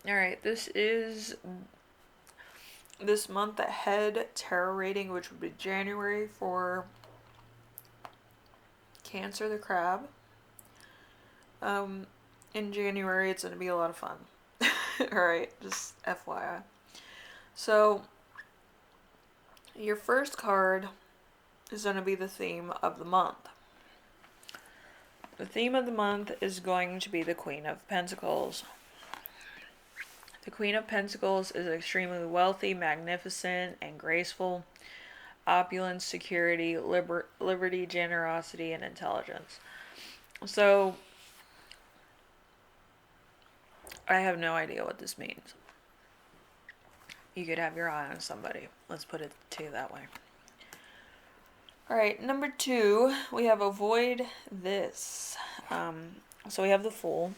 Alright, this is this month ahead tarot reading, which would be January for Cancer the Crab. In January, it's going to be a lot of fun. Alright, just FYI. So, your first card is going to be the theme of the month. The theme of the month is going to be the Queen of Pentacles. The Queen of Pentacles is extremely wealthy, magnificent, and graceful. Opulence, security, liberty, generosity, and intelligence. So, I have no idea what this means. You could have your eye on somebody. Let's put it to you that way. Alright, number 2, we have avoid this. So we have the Fool.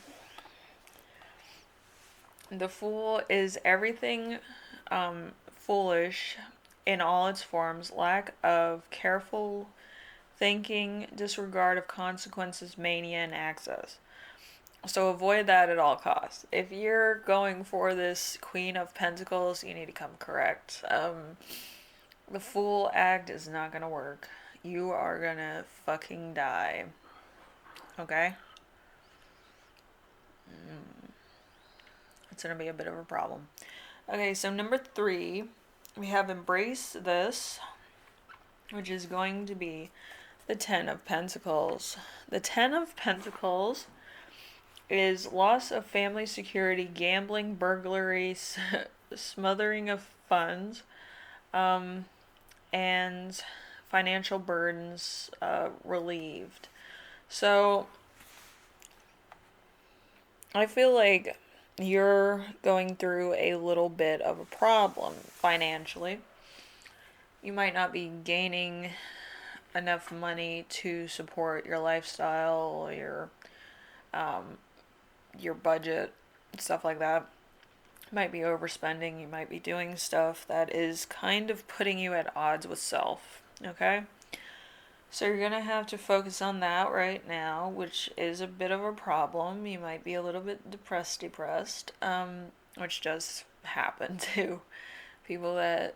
The Fool is everything foolish in all its forms, lack of careful thinking, disregard of consequences, mania, and access. So avoid that at all costs. If you're going for this Queen of Pentacles, you need to come correct. The Fool act is not gonna work. You are gonna fucking die. Okay? It's gonna be a bit of a problem. Okay, so number 3, we have embrace this, which is going to be the Ten of Pentacles. The Ten of Pentacles is loss of family security, gambling, burglaries, smothering of funds, and financial burdens relieved. So I feel like you're going through a little bit of a problem financially. You might not be gaining enough money to support your lifestyle, your budget, stuff like that. You might be overspending, you might be doing stuff that is kind of putting you at odds with self, okay? So you're going to have to focus on that right now, which is a bit of a problem. You might be a little bit depressed, which does happen to people that,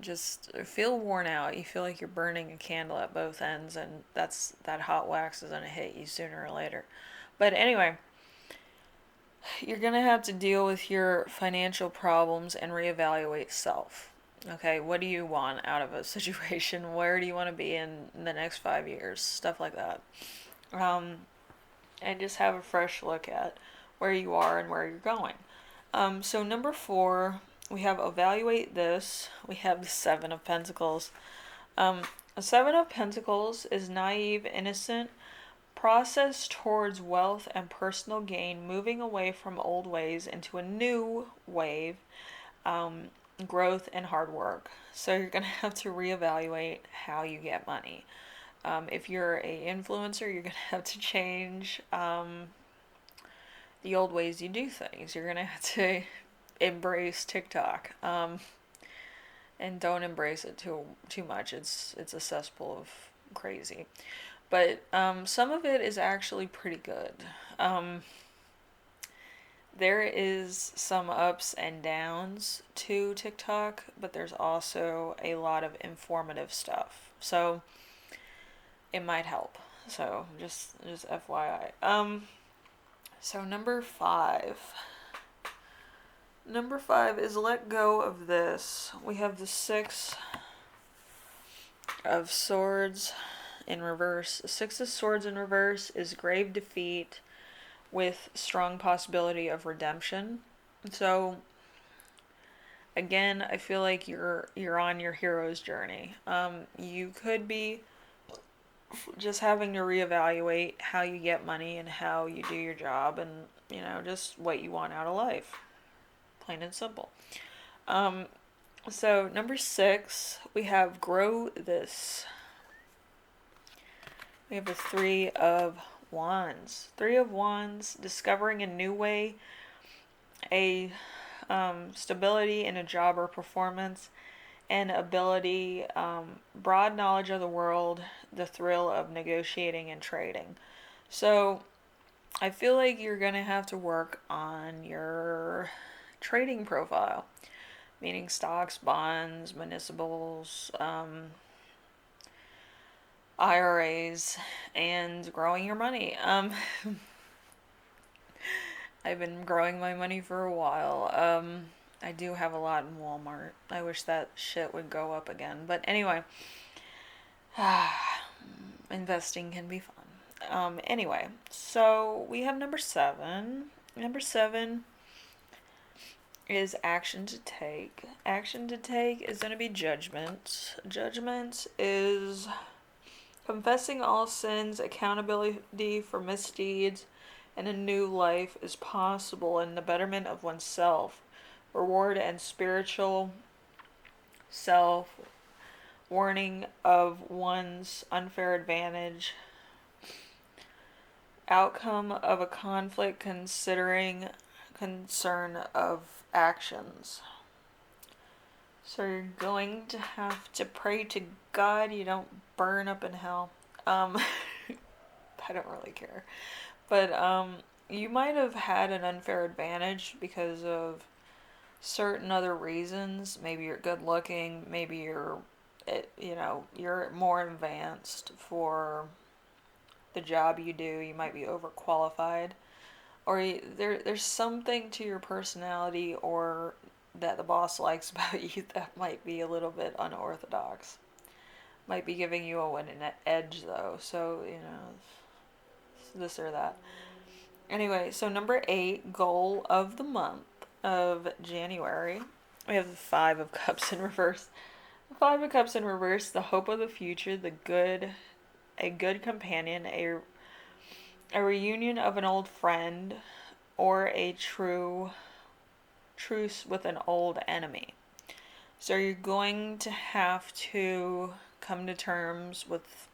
just feel worn out. You feel like you're burning a candle at both ends, and that hot wax is going to hit you sooner or later. But anyway, you're going to have to deal with your financial problems and reevaluate self. Okay, what do you want out of a situation? Where do you want to be in the next 5 years? Stuff like that. And just have a fresh look at where you are and where you're going. So, number 4, we have evaluate this. We have the Seven of Pentacles. The Seven of Pentacles is naive, innocent, process towards wealth and personal gain, moving away from old ways into a new wave. Growth and hard work. So you're going to have to reevaluate how you get money. If you're a influencer, you're going to have to change the old ways you do things. You're going to have to embrace TikTok. And don't embrace it too much. It's a cesspool of crazy. But some of it is actually pretty good. There is some ups and downs to TikTok, but there's also a lot of informative stuff. So it might help. So just FYI. So number 5. Number 5 is let go of this. We have the 6 of Swords in reverse. The 6 of Swords in reverse is grave defeat with strong possibility of redemption. So again, I feel like you're on your hero's journey. You could be just having to reevaluate how you get money and how you do your job, and just what you want out of life, plain and simple. So number 6, we have grow this. We have the 3 of Wands. 3 of Wands, discovering a new way, a stability in a job or performance, and ability, broad knowledge of the world, the thrill of negotiating and trading. So I feel like you're going to have to work on your trading profile, meaning stocks, bonds, municipals, IRAs, and growing your money. I've been growing my money for a while. I do have a lot in Walmart. I wish that shit would go up again. But anyway, investing can be fun. Anyway, so we have number 7. Number 7 is action to take. Action to take is going to be judgment. Judgment is confessing all sins, accountability for misdeeds, and a new life is possible in the betterment of oneself. Reward and spiritual self, warning of one's unfair advantage, outcome of a conflict considering concern of actions. So you're going to have to pray to God you don't burn up in hell. I don't really care. But you might have had an unfair advantage because of certain other reasons. Maybe you're good looking, maybe you're more advanced for the job you do. You might be overqualified, or there's something to your personality or that the boss likes about you that might be a little bit unorthodox. Might be giving you an edge though, so this or that. Anyway, so number 8, goal of the month of January. We have the 5 of Cups in reverse. The 5 of Cups in reverse, the hope of the future, a good companion, a reunion of an old friend, or a truce with an old enemy. So you're going to have to come to terms with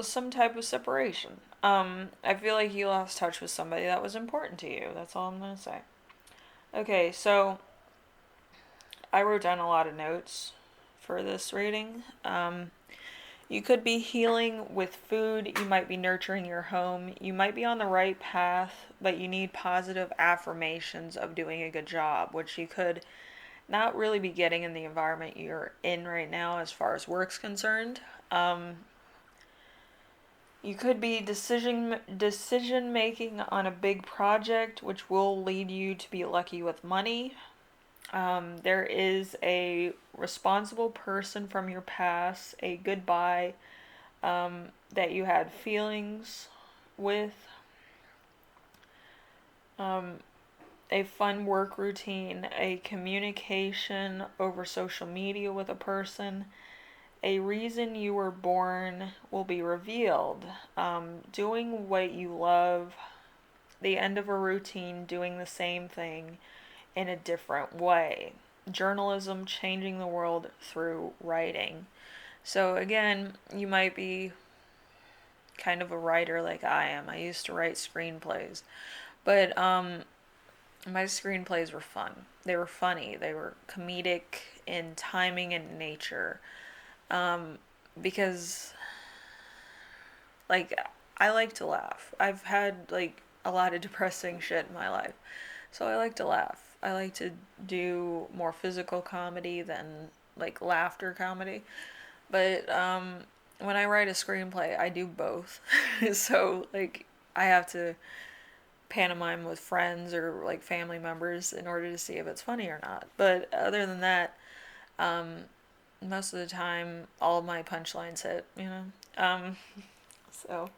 some type of separation. I feel like you lost touch with somebody that was important to you. That's all I'm going to say. Okay, so I wrote down a lot of notes for this reading. You could be healing with food. You might be nurturing your home. You might be on the right path, but you need positive affirmations of doing a good job, which you could not really be getting in the environment you're in right now as far as work's concerned. You could be decision making on a big project, which will lead you to be lucky with money. There is a responsible person from your past, a goodbye that you had feelings with, a fun work routine, a communication over social media with a person, a reason you were born will be revealed, doing what you love, the end of a routine, doing the same thing in a different way. Journalism, changing the world through writing. So again, you might be kind of a writer like I am. I used to write screenplays. But my screenplays were fun. They were funny. They were comedic in timing and nature. Because like I like to laugh. I've had like a lot of depressing shit in my life. So I like to laugh. I like to do more physical comedy than like laughter comedy. But when I write a screenplay, I do both. So like I have to pantomime with friends or like family members in order to see if it's funny or not. But other than that, most of the time all of my punchlines hit. So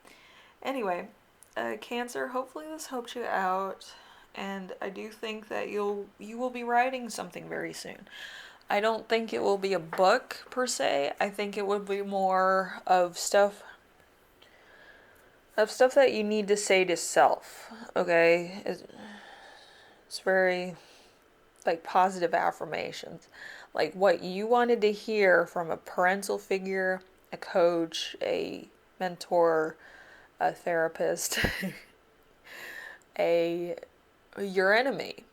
anyway, Cancer, hopefully this helped you out, and I do think that you will be writing something very soon. I don't think it will be a book per se. I think it would be more of stuff that you need to say to self. Okay, it's very like positive affirmations, like what you wanted to hear from a parental figure, a coach, a mentor, a therapist, your enemy.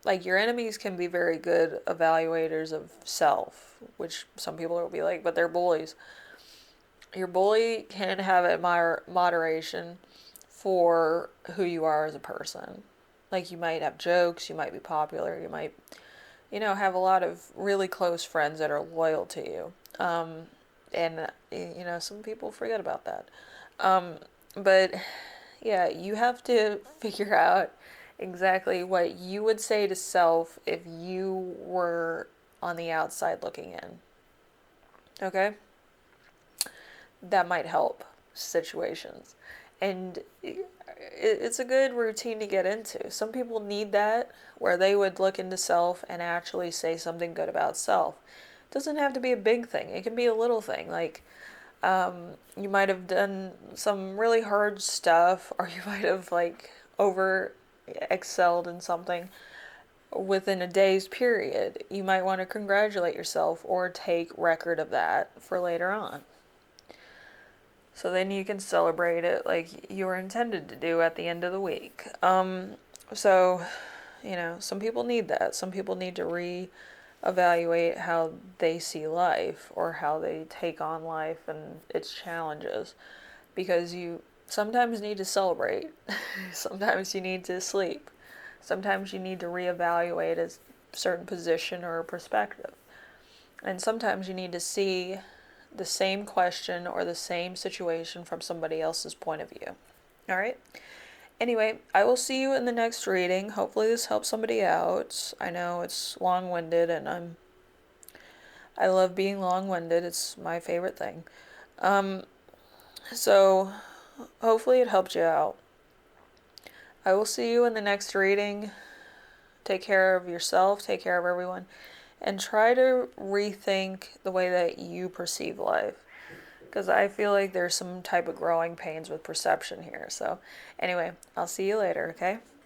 Like your enemies can be very good evaluators of self, which some people will be like, but they're bullies. Your bully can have moderation for who you are as a person. Like, you might have jokes, you might be popular, you might, have a lot of really close friends that are loyal to you. And, some people forget about that. But yeah, you have to figure out exactly what you would say to self if you were on the outside looking in. Okay? That might help situations. And it's a good routine to get into. Some people need that, where they would look into self and actually say something good about self. It doesn't have to be a big thing, it can be a little thing. Like, you might have done some really hard stuff, or you might have, like, over excelled in something within a day's period. You might want to congratulate yourself or take record of that for later on. So then you can celebrate it like you were intended to do at the end of the week. So, some people need that. Some people need to re-evaluate how they see life or how they take on life and its challenges. Because you sometimes need to celebrate. Sometimes you need to sleep. Sometimes you need to reevaluate a certain position or a perspective. And sometimes you need to see the same question or the same situation from somebody else's point of view. All right? Anyway, I will see you in the next reading. Hopefully this helps somebody out. I know it's long-winded and I love being long-winded. It's my favorite thing. So hopefully it helped you out. I will see you in the next reading. Take care of yourself, take care of everyone, and try to rethink the way that you perceive life. Because I feel like there's some type of growing pains with perception here. So, anyway, I'll see you later, okay?